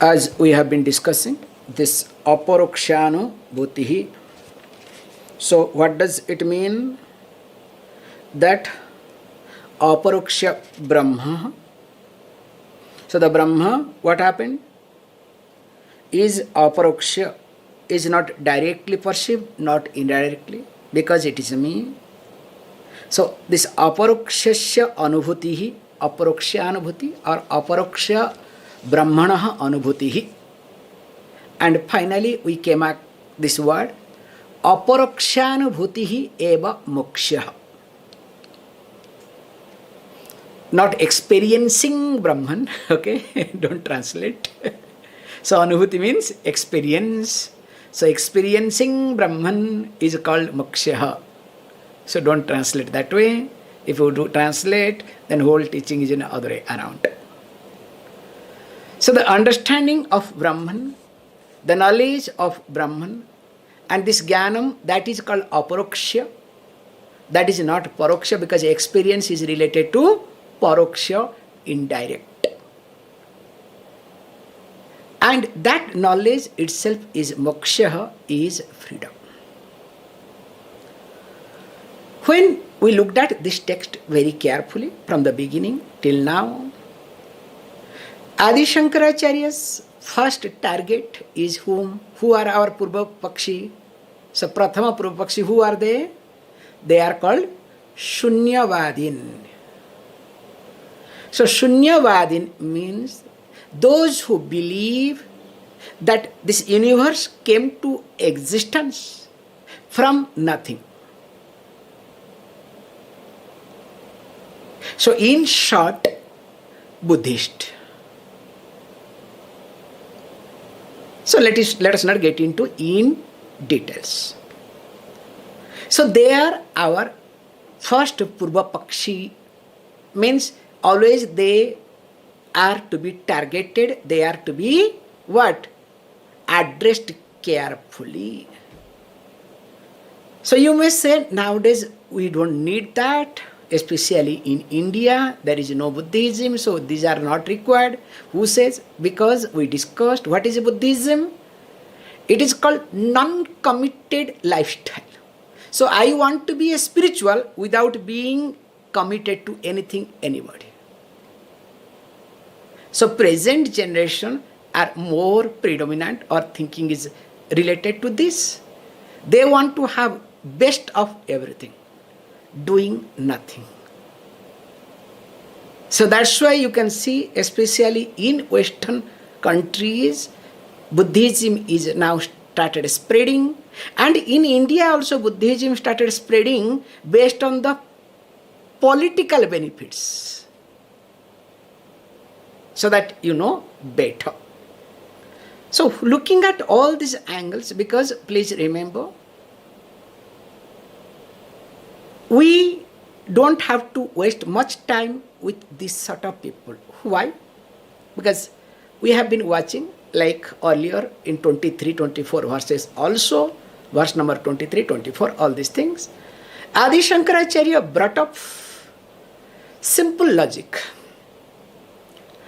As we have been discussing, this aparokshyanubhutihi. So what does it mean? That aparoksha Brahma. So the Brahma, what happened? Is aparoksha, is not directly perceived, not indirectly, because it is me. So this aparokshasya anubhutihi, aparokshanubhuti or aparoksha brahmanaha anubhutihi. And finally we came at this word aparokshanubhutihi eva moksha. Not experiencing Brahman, okay? Don't translate. So anubhuti means experience. So experiencing Brahman is called moksha. So don't translate that way. If you do translate, then whole teaching is in the other way around. So the understanding of Brahman, the knowledge of Brahman, and this jnanam, that is called aparoksha. That is not paroksha, because experience is related to paroksha, indirect. And that knowledge itself is moksha, is freedom. When we looked at this text very carefully from the beginning till now, Adi Shankaracharya's first target is whom? Who are our Purva Pakshi? So Prathama Purva Pakshi, who are they? They are called Shunyavadin. So Shunyavadin means those who believe that this universe came to existence from nothing. So in short, Buddhist. So let us not get into in details. So they are our first Purva Pakshi, means always they are to be targeted, they are to be what? Addressed carefully. So you may say nowadays we don't need that, especially in India there is no Buddhism, so these are not required. Who says? Because we discussed what is Buddhism. It is called non-committed lifestyle. So I want to be a spiritual without being committed to anything, anybody. So present generation are more predominant, or thinking is related to this. They want to have best of everything, doing nothing. So that's why you can see, especially in Western countries, Buddhism is now started spreading, and in India also Buddhism started spreading based on the political benefits. So that you know better. So looking at all these angles, because please remember, we don't have to waste much time with this sort of people. Why? Because we have been watching, like earlier in 23, 24 verses also, verse number 23, 24, all these things. Adi Shankaracharya brought up simple logic.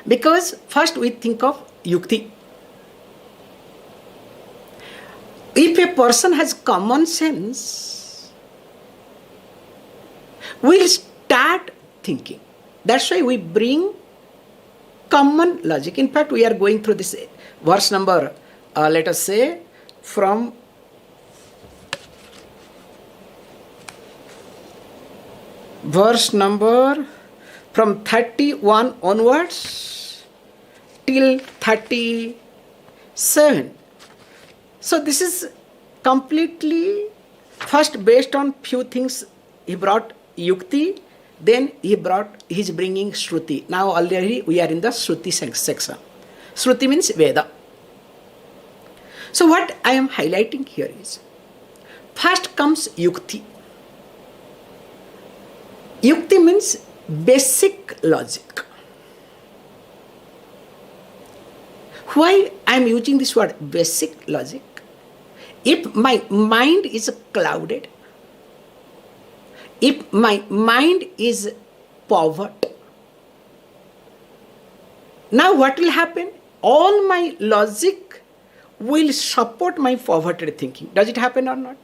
Because first we think of yukti. If a person has common sense, we'll start thinking. That's why we bring common logic. In fact, we are going through this verse number, let us say, from verse number from 31 onwards till 37. So this is completely first based on few things. He brought yukti, then he's bringing shruti. Now already we are in the shruti section. Shruti means Veda. So what I am highlighting here is, first comes yukti. Yukti means basic logic. Why I am using this word basic logic? If my mind is clouded, if my mind is pervert, now what will happen? all my logic will support my perverted thinking. Does it happen or not?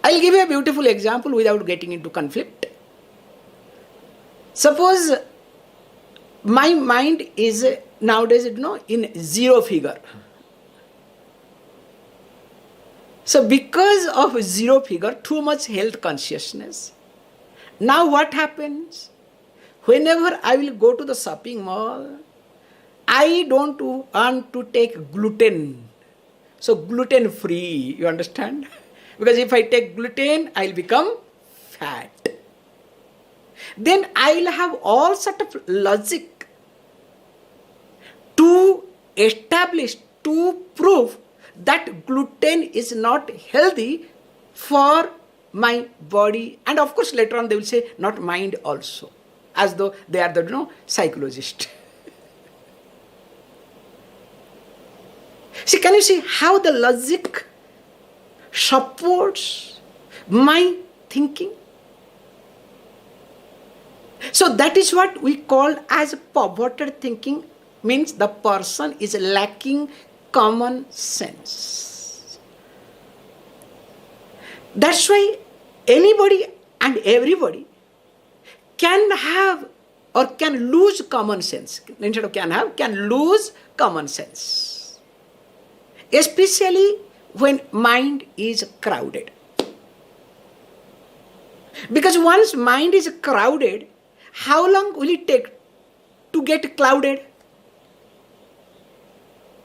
I'll give you a beautiful example without getting into conflict. Suppose my mind is nowadays, in zero figure. So because of zero figure, too much health consciousness. Now what happens? Whenever I will go to the shopping mall, I don't want to take gluten. So gluten free, you understand? Because if I take gluten, I'll become fat. Then I'll have all sort of logic to establish, to prove that gluten is not healthy for my body. And of course later on they will say not mind also, as though they are the psychologist. See, can you see how the logic supports my thinking? So that is what we call as perverted thinking, means the person is lacking common sense. That's why anybody and everybody can have or can lose common sense. Instead of can have, can lose common sense. Especially when mind is crowded. Because once mind is crowded, how long will it take to get clouded?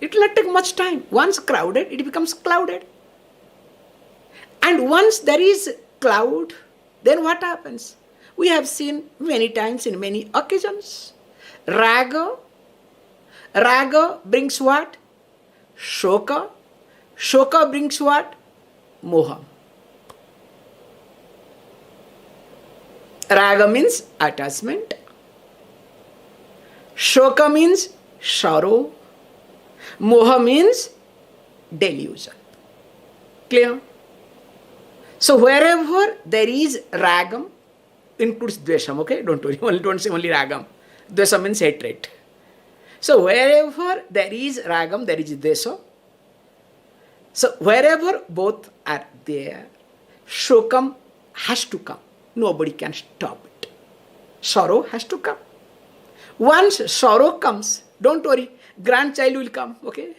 It will not take much time. Once crowded, it becomes clouded. And once there is cloud, then what happens? We have seen many times in many occasions. Raga brings what? Shoka. Shoka brings what? Moha. Raga means attachment. Shoka means sorrow. Moha means delusion. Clear? So wherever there is ragam, includes dvesham, okay? Don't worry, don't say only ragam. Dvesham means hatred. So wherever there is ragam, there is dvesha. So wherever both are there, shokam has to come. Nobody can stop it. Sorrow has to come. Once sorrow comes, don't worry, grandchild will come, okay?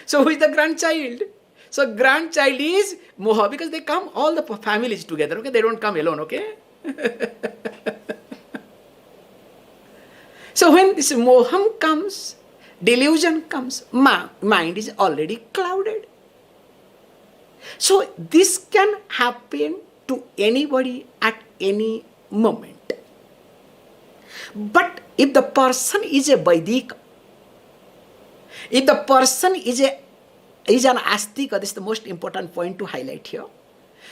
So who is the grandchild? So grandchild is moha, because they come all the families together, okay? They don't come alone, okay? So when this moham comes, delusion comes, mind is already clouded. So this can happen to anybody at any moment. But if the person is a Vedic, if the person is an astika, this is the most important point to highlight here.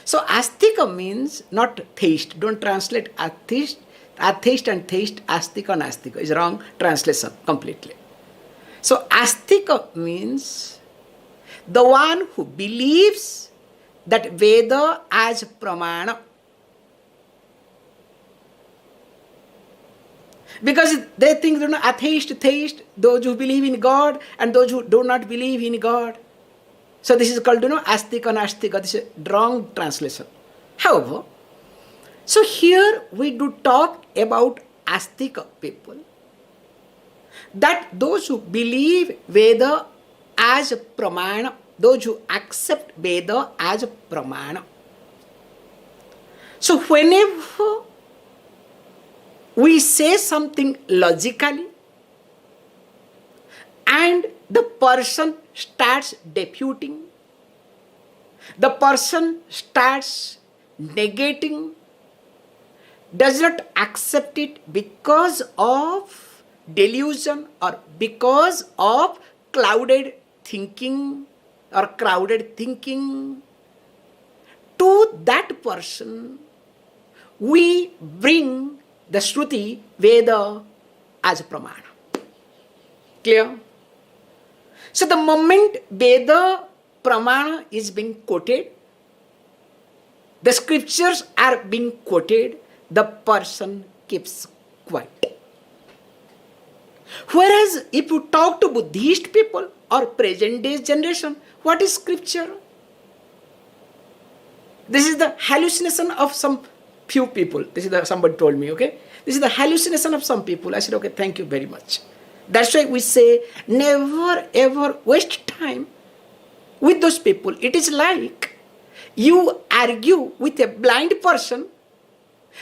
So astika means not theist. Don't translate atheist and theist, astika and astika is wrong translation completely. So astika means the one who believes that Veda as pramana. Because they think, atheist, theist, those who believe in God and those who do not believe in God. So this is called, astika and astika. This is wrong translation. However, so here we do talk about astika people. That those who believe Veda as pramana, those who accept Veda as pramana. So whenever we say something logically and the person starts disputing, the person starts negating, does not accept it because of delusion or because of clouded thinking or crowded thinking, to that person we bring the Shruti, Veda as a pramana. Clear? So the moment Veda pramana is being quoted, the scriptures are being quoted, the person keeps quiet. Whereas if you talk to Buddhist people or present day generation, what is scripture? This is the hallucination of some few people. Somebody told me, okay? This is the hallucination of some people. I said, okay, thank you very much. That's why we say, never ever waste time with those people. It is like you argue with a blind person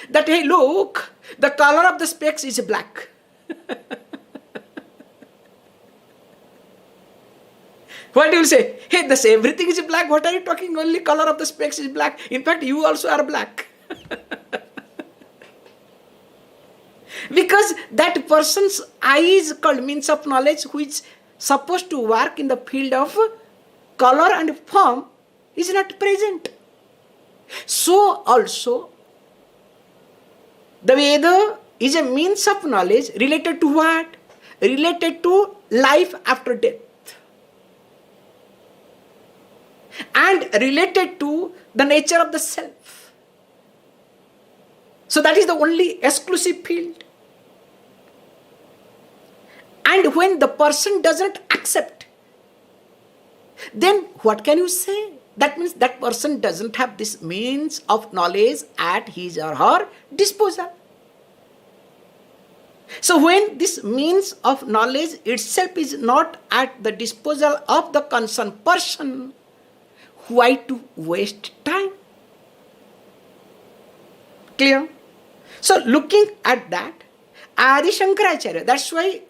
that, hey, look, the color of the specs is black. What do you say? Hey, everything is black. What are you talking? Only color of the specs is black. In fact, you also are black. Because that person's eye is called means of knowledge, which is supposed to work in the field of color and form, is not present. So also, the Veda is a means of knowledge related to what? Related to life after death. And related to the nature of the self. So that is the only exclusive field. And when the person doesn't accept, then what can you say? That means that person doesn't have this means of knowledge at his or her disposal. So when this means of knowledge itself is not at the disposal of the concerned person, why to waste time? Clear? So looking at that, Adi Shankaracharya, that's why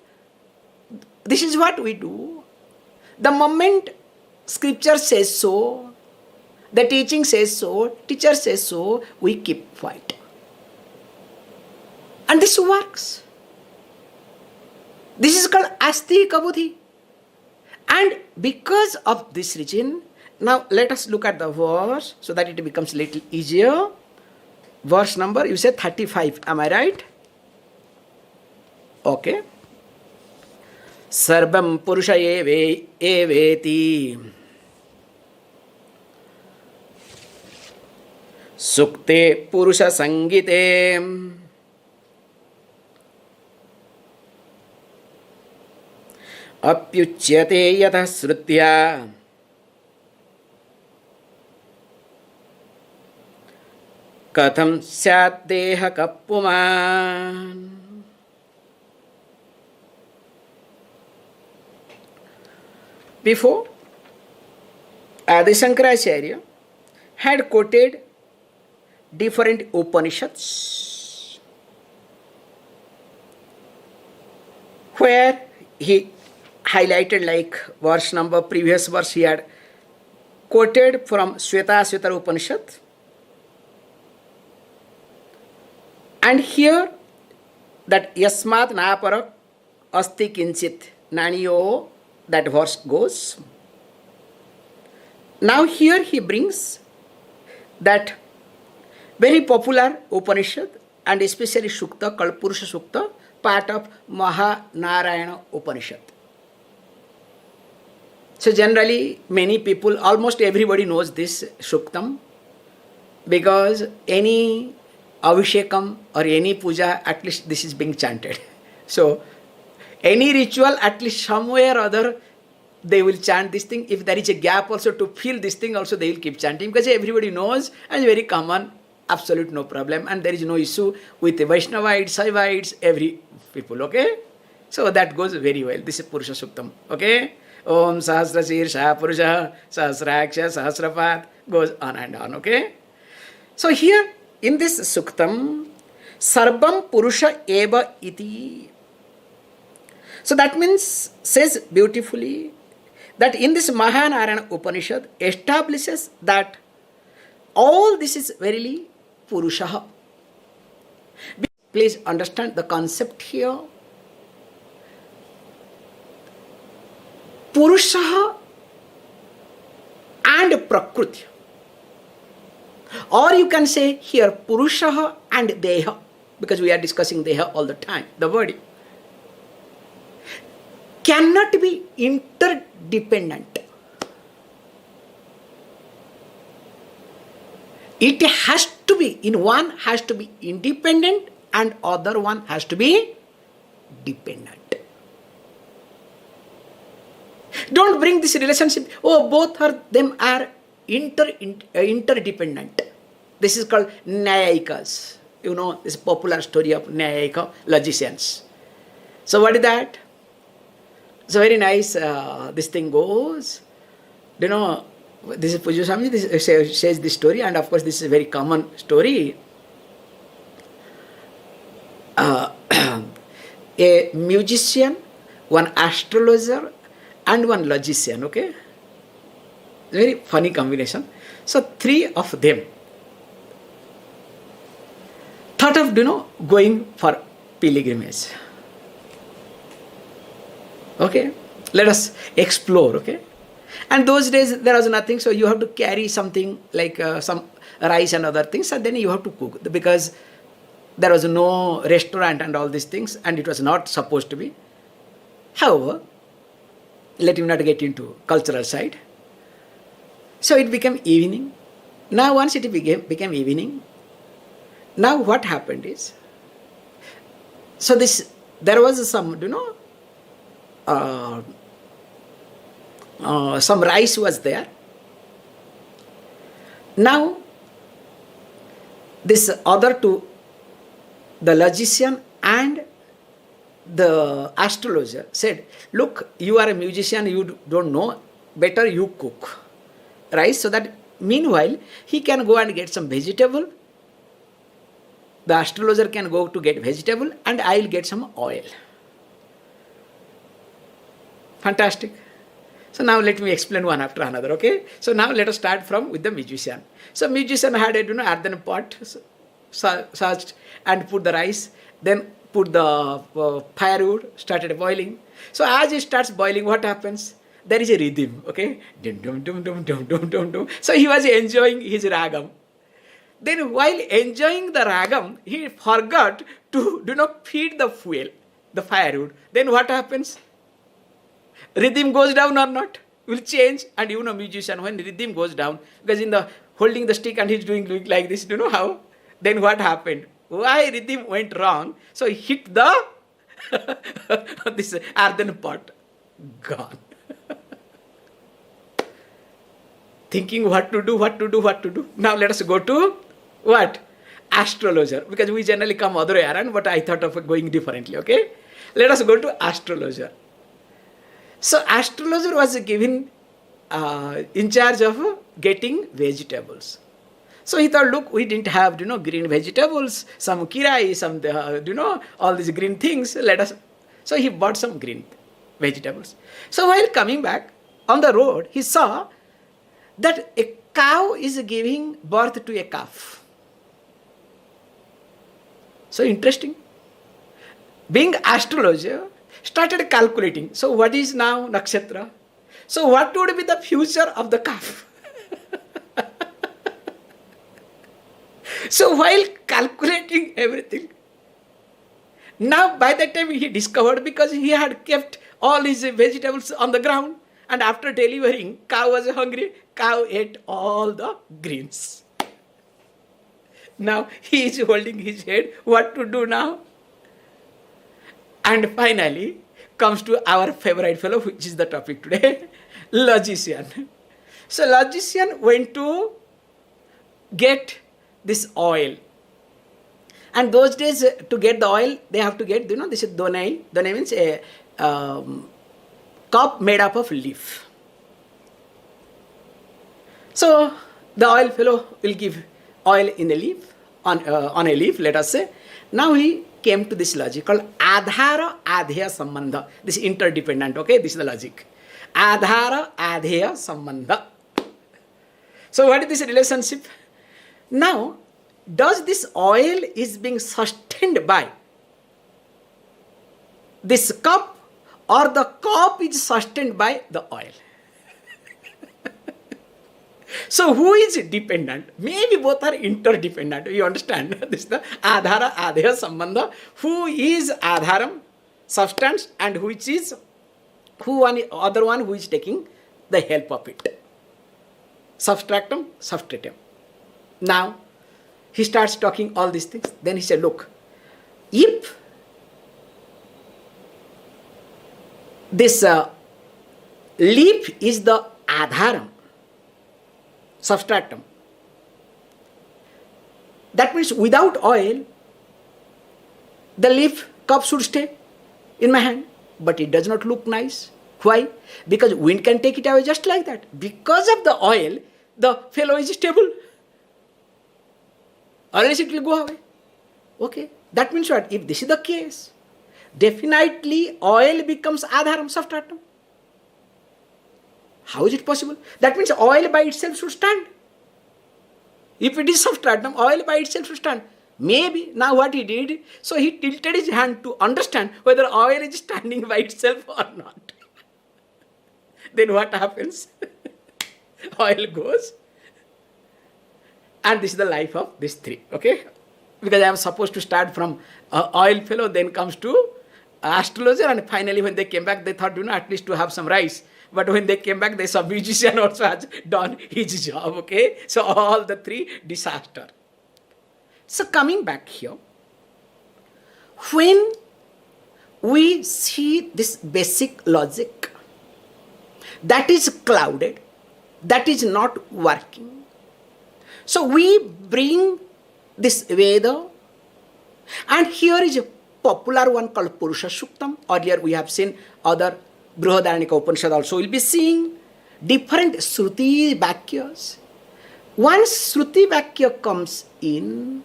this is what we do. The moment scripture says so, the teaching says so, teacher says so, we keep quiet. And this works. This is called Astika Buddhi. And because of this reason, now let us look at the verse so that it becomes a little easier. Verse number, you said 35, am I right? Okay. Sarvaṁ Puruṣa eveti sūkte Puruṣa sañjñite ucyate yataḥ śrutyā kathaṁ syād dehakaḥ pumān. Before, Adi Shankaracharya had quoted different Upanishads where he highlighted, like verse number, previous verse he had quoted from śrutyā Upanishad. And here that yasmat naparak asti kinchit naniyo, that verse goes. Now here he brings that very popular Upanishad and especially sūkte called Puruṣa Sūkte, part of Bṛhadāraṇyaka Upaniṣad. So generally many people, almost everybody knows this Sūktam, because any Abhishekam or any puja, at least this is being chanted. So any ritual, at least somewhere or other, they will chant this thing. If there is a gap also to fill this thing, also they will keep chanting, because everybody knows and it's very common, absolute no problem, and there is no issue with the Vaishnavites, Saivites, every people, okay? So that goes very well. This is Puruṣa Sūktam, okay? Om Sahasrasīrsha Puruṣa Sahasraksha Sahasrapat, goes on and on, okay? So here in this Sūktam, sarvaṁ Puruṣa eva iti. So that means, says beautifully, that in this Bṛhadāraṇyaka Upaniṣad establishes that all this is verily Puruṣaḥ. Please understand the concept here. Puruṣaḥ and prakriti. Or you can say here Puruṣaḥ and dehakaḥ, because we are discussing dehakaḥ all the time, the word cannot be interdependent. It has to be, in one has to be independent and other one has to be dependent. Don't bring this relationship. Oh, both are them are interdependent. This is called Nyayikas. You know, this popular story of Nyayika logicians. So what is that? So very nice, this thing goes. You know, this is Puruṣaḥ this says this story, and of course this is a very common story. A musician, one astrologer, and one logician, okay? Very funny combination. So three of them thought of, going for pilgrimage. Okay? Let us explore, okay? And those days there was nothing, so you have to carry something like some rice and other things, and then you have to cook, because there was no restaurant and all these things, and it was not supposed to be. However, let me not get into cultural side. So it became evening. Now once it became evening, now what happened is, so there was some, some rice was there. Now, this other two, the logician and the astrologer, said, look, you are a musician, you don't know, better you cook rice, so that meanwhile he can go and get some vegetable, the astrologer can go to get vegetable, and I will get some oil. Fantastic. So now let me explain one after another, okay? So now let us start with the musician. So musician had a earthen pot, searched and put the rice, then put the firewood, started boiling. So as it starts boiling, what happens? There is a rhythm, okay? Dum, dum, dum, dum, dum, dum, dum, dum. So he was enjoying his ragam. Then while enjoying the ragam, he forgot to feed the fuel, the firewood. Then what happens? Rhythm goes down or not? Will change. And musician, when rhythm goes down, because in the holding the stick and he's doing like this, do you know how? Then what happened? Why rhythm went wrong? So he hit the this earthen pot. Gone. Thinking what to do. Now let us go to what? Astrologer. Because we generally come other way around, but I thought of going differently, okay? Let us go to astrologer. So astrologer was given in charge of getting vegetables. So he thought, look, we didn't have, green vegetables, some kirai, some, all these green things. So he bought some green vegetables. So while coming back on the road, he saw that a cow is giving birth to a calf. So interesting. Being astrologer, started calculating. So what is now nakshatra? So what would be the future of the calf? So while calculating everything, now by that time he discovered, because he had kept all his vegetables on the ground, and after delivering, cow was hungry, cow ate all the greens. Now he is holding his head, what to do now? And finally comes to our favorite fellow, which is the topic today, logician. So logician went to get this oil. And those days, to get the oil, they have to get, this is donai. Donai means a cup made up of leaf. So the oil fellow will give oil in a leaf, on a leaf, let us say. Now he came to this logic called adhara adheya sambandha. This is interdependent, okay? This is the logic. Adhara adheya sambandha. So what is this relationship? Now, does this oil is being sustained by this cup, or the cup is sustained by the oil? So who is dependent? Maybe both are interdependent. You understand? This is the adhara adheya sambandha. Who is adharam, substance, and other one who is taking the help of it. Substratum, substratum. Now, he starts talking all these things. Then he said, look, if this leaf is the adharam, substratum. That means without oil, the leaf cup should stay in my hand, but it does not look nice. Why? Because wind can take it away just like that. Because of the oil, the fellow is stable. Unless it will go away. Okay, that means what? If this is the case, definitely oil becomes adharam, substratum. How is it possible? That means oil by itself should stand. If it is substratum, oil by itself should stand. Maybe now what he did, so he tilted his hand to understand whether oil is standing by itself or not. Then what happens? Oil goes. And this is the life of these three. Okay? Because I am supposed to start from oil fellow, then comes to astrologer, and finally when they came back, they thought, at least to have some rice. But when they came back, they saw musician also has done his job. Okay? So all the three disaster. So coming back here, when we see this basic logic that is clouded, that is not working, so we bring this Veda, and here is a popular one called Puruṣa Suktam. Earlier we have seen other Bṛhadāraṇyaka Upaniṣad also will be seeing different Shruti Vakyas. Once Shruti Vakya comes in,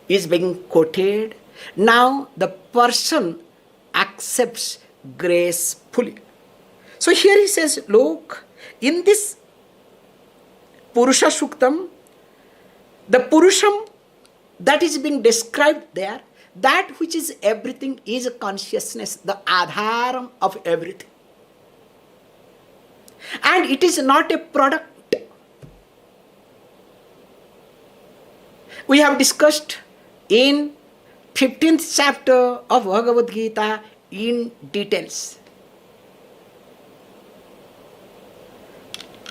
is being quoted, now the person accepts gracefully. So here he says, look, in this Puruṣa Suktam, the Puruṣam that is being described there, that which is everything is consciousness, the adharam of everything. And it is not a product. We have discussed in 15th chapter of Bhagavad Gita in details.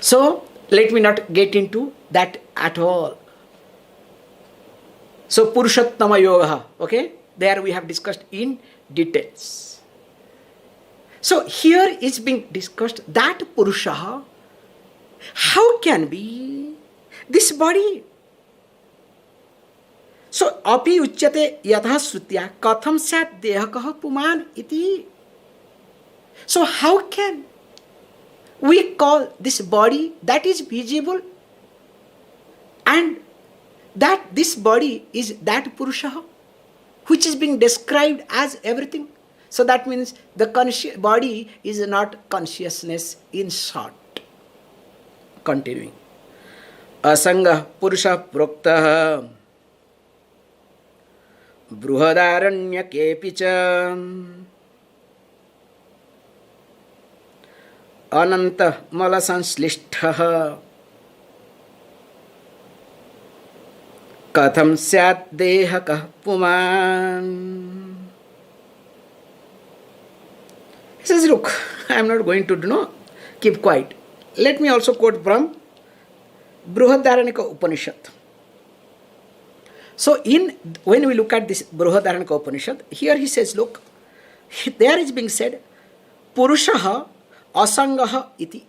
So, let me not get into that at all. So, Puruṣottama Yoga, okay? There we have discussed in details. So, here is being discussed that Puruṣaḥ, how can be this body? So, api ucyate yataḥ śrutyā kathaṁ syād dehakaḥ pumān iti. So, how can we call this body that is visible and that this body is that Puruṣaḥ which is being described as everything? So that means the body is not consciousness in short. Continuing. Asaṅgaḥ Puruṣa prokto Bṛhadāraṇyaka'pi anantamala sañjñite kathaṁ syād dehakaḥ pumān. He says, look, I am not going to keep quiet. Let me also quote from Bṛhadāraṇyaka Upaniṣad. So when we look at this Bṛhadāraṇyaka Upaniṣad, here he says, look, there is being said, Puruṣaḥ asaṅgaḥ iti.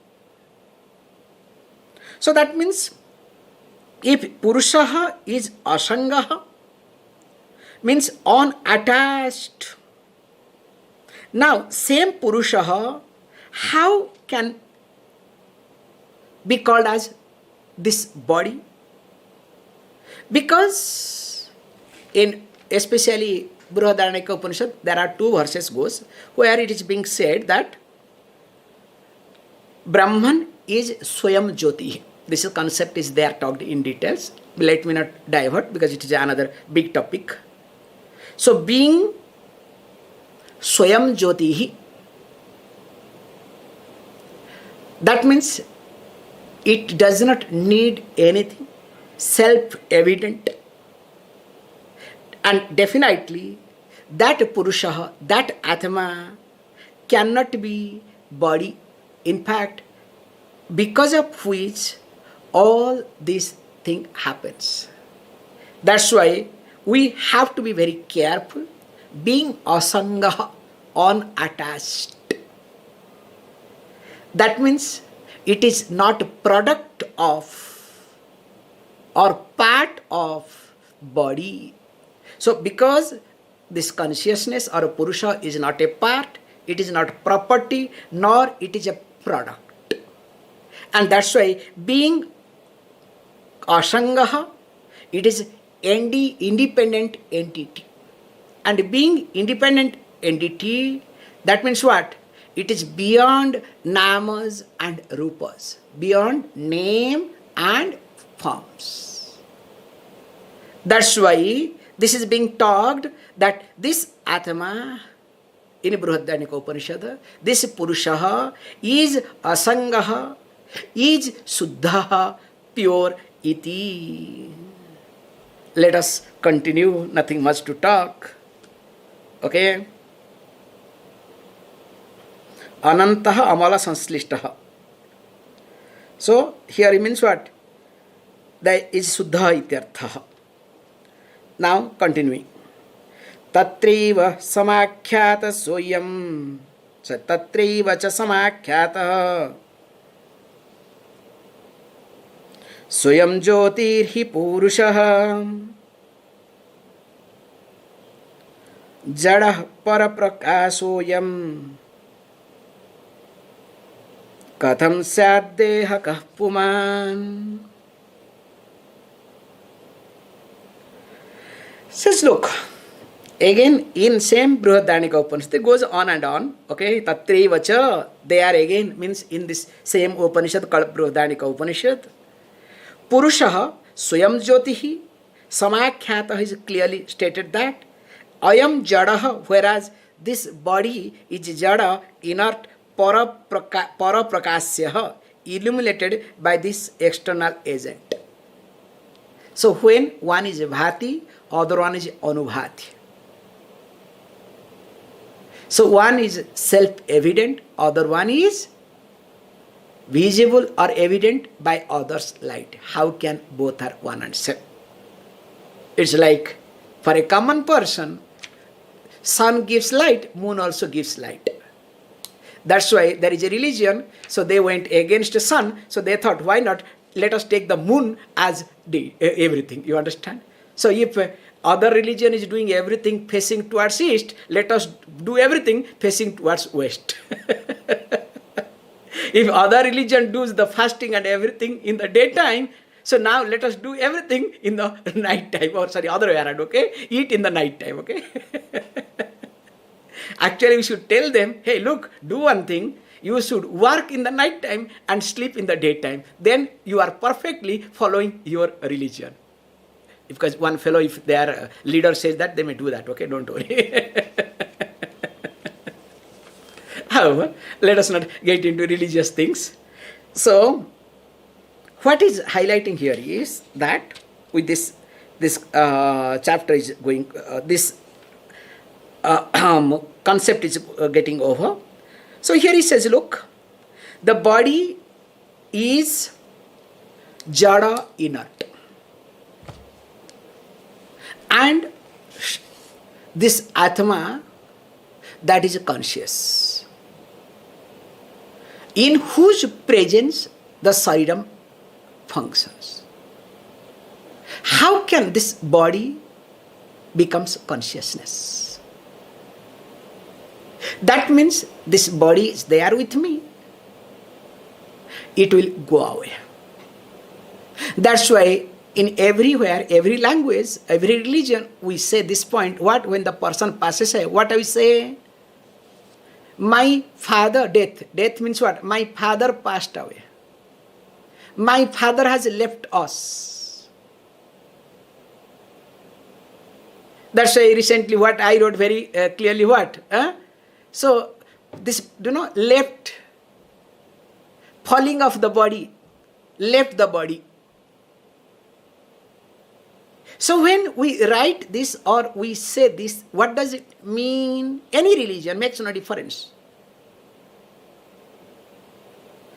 So that means, if Puruṣaḥ is asaṅgaḥ, means unattached. Now, same Puruṣaḥ, how can be called as this body? Because in especially Bṛhadāraṇyaka Upaniṣad, there are two verses goes where it is being said that Brahman is svayaṁ jyotir. This concept is there talked in details. Let me not divert because it is another big topic. So being svayaṁ jyotir, that means it does not need anything, self-evident. And definitely that Puruṣaḥ, that Atma cannot be body. In fact, because of which all this thing happens. That's why we have to be very careful, being asaṅgaḥ, unattached. That means it is not a product of or part of body. So because this consciousness or a Puruṣa is not a part, it is not property, nor it is a product. And that's why being asaṅgaḥ, it is independent entity. And being independent entity, that means what? It is beyond namas and rupas, beyond name and forms. That's why this is being talked that this Atma in Bṛhadāraṇyaka Upaniṣad, this Puruṣaḥ is asaṅgaḥ, is śrutyā, pure iti. Let us continue, nothing much to talk. Okay? anantamala saṁsṛṣṭaḥ. So here it means what? That is śrutyā ityarthaḥ. Now continuing. tatraiva samäkhyātaḥ svayaṁ. So tatraiva cha samākhyātaḥ. svayaṁ jyotir hi Puruṣaḥ. jaḍaḥ prakāśyo'yaṁ. kathaṁ syād dehakaḥ pumān. Says, look, again in same Bṛhadāraṇyaka Upaniṣad, it goes on and on. Okay, tatraiva cha, they are again, means in this same Upanishad called Bṛhadāraṇyaka Upaniṣad. Puruṣaḥ swayam jyotihi, samäkhyātaḥ is clearly stated that ayam jaḍaḥ, whereas this body is jaḍa, inert, prakāśyo'yaṁ, illuminated by this external agent. So when one is bhati, other one is anubhati. So one is self-evident, other one is visible or evident by others' light. How can both are one and same? It's like for a common person, sun gives light, moon also gives light. That's why there is a religion, so they went against the sun, so they thought, why not let us take the moon as everything, you understand? So if other religion is doing everything facing towards east, let us do everything facing towards west. If other religion does the fasting and everything in the daytime, so now let us do everything in the night time, or sorry, other way around, okay? Eat in the night time, okay? Actually, we should tell them, hey, look, do one thing. You should work in the night time and sleep in the daytime. Then you are perfectly following your religion. Because one fellow, if their leader says that, they may do that, okay? Don't worry. However, let us not get into religious things. So, what is highlighting here is that with this chapter is going, this concept is getting over. So here he says, look, the body is jaḍa, inert. And this Atma, that is conscious, in whose presence the sarvaṁ functions. How can this body becomes consciousness? That means this body is there with me. It will go away. That's why in everywhere, every language, every religion, we say this point. What? When the person passes away, what do we say? My father, death. Death means what? My father passed away. My father has left us. That's why recently what I wrote very clearly what? So this, left, falling of the body, left the body. So when we write this or we say this, what does it mean? Any religion makes no difference.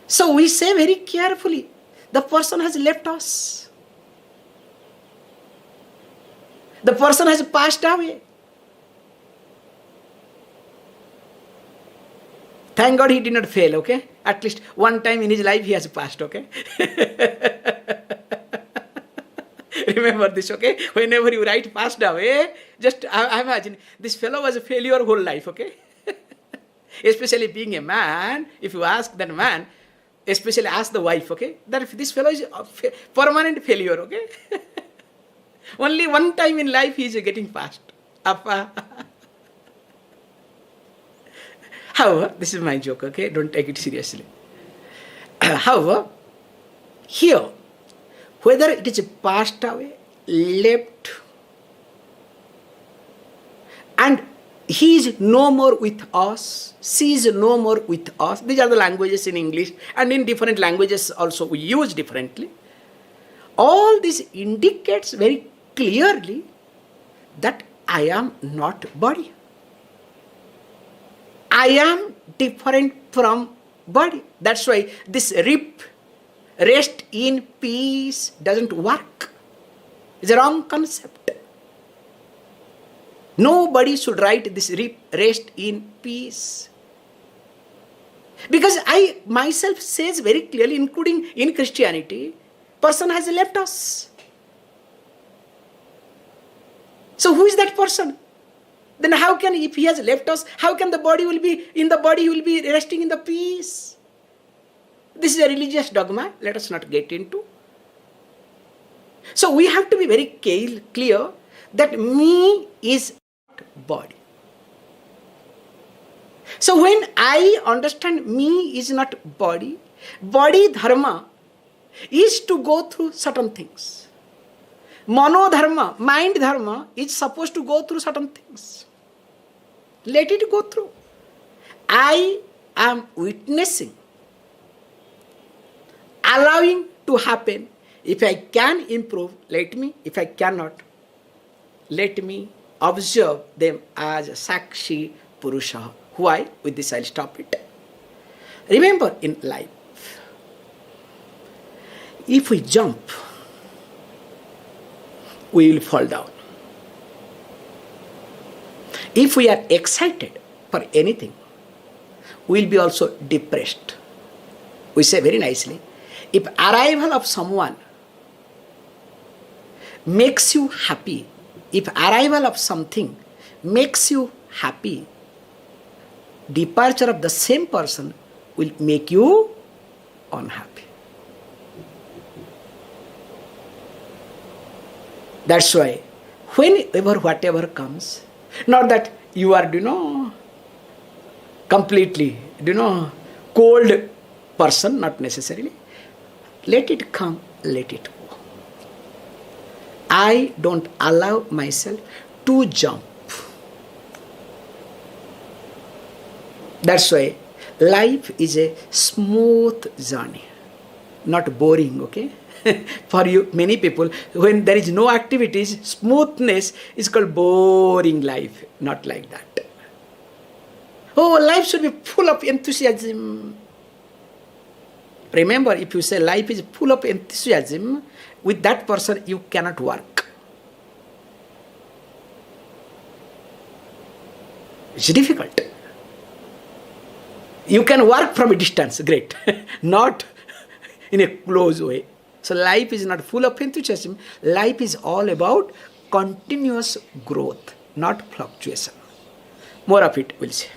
So we say very carefully, the person has left us. The person has passed away. Thank God he did not fail, okay? At least one time in his life he has passed, okay? Remember this, okay? Whenever you write passed away, just I imagine this fellow was a failure whole life, okay? Especially being a man, if you ask that man, especially ask the wife, okay? That if this fellow is a permanent failure, okay? Only one time in life he is getting passed. However, this is my joke, okay? Don't take it seriously. However, here, whether it is passed away, left, and he is no more with us, she is no more with us. These are the languages in English, and in different languages also we use differently. All this indicates very clearly that I am not body. I am different from body. That's why this rest in peace doesn't work. It's a wrong concept. Nobody should write this rest in peace. Because I myself says very clearly, including in Christianity, person has left us. So who is that person? Then how can, if he has left us, how can the body will be, in the body he will be resting in the peace? This is a religious dogma, let us not get into. So we have to be very clear that me is not body. So when I understand me is not body, body dharma is to go through certain things. Mano dharma, mind dharma, is supposed to go through certain things. Let it go through. I am witnessing, allowing to happen. If I can improve, let me. If I cannot, let me observe them as Sakshi Puruṣa. Why? With this I'll stop it. Remember, in life, if we jump, we will fall down. If we are excited for anything, we will be also depressed. We say very nicely, if arrival of someone makes you happy, if arrival of something makes you happy, departure of the same person will make you unhappy. That's why whenever whatever comes, not that you are, completely, cold person, not necessarily. Let it come, let it go. I don't allow myself to jump. That's why life is a smooth journey, not boring, okay? For you, many people, when there is no activities, smoothness is called boring life. Not like that. Oh, life should be full of enthusiasm. Remember, if you say life is full of enthusiasm, with that person you cannot work. It's difficult. You can work from a distance, great. Not in a close way. So life is not full of enthusiasm. Life is all about continuous growth, not fluctuation. More of it we'll see.